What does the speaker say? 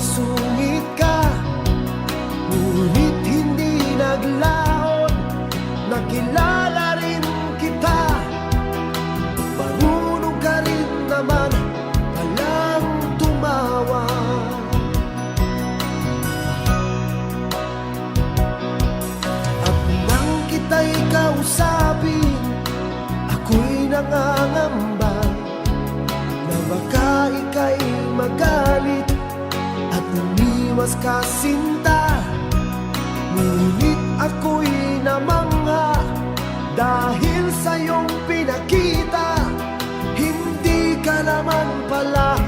sungit ka, ngunit hindi naglaon. Nakilala rin kita, marunong ka rin naman palang tumawa. At nang kita'y kausapin, ako'y nangangamba na baka ika'y magalit at umiwas ka, sinta. Ngunit ako'y namangha dahil sa iyong pinakita, hindi ka naman pala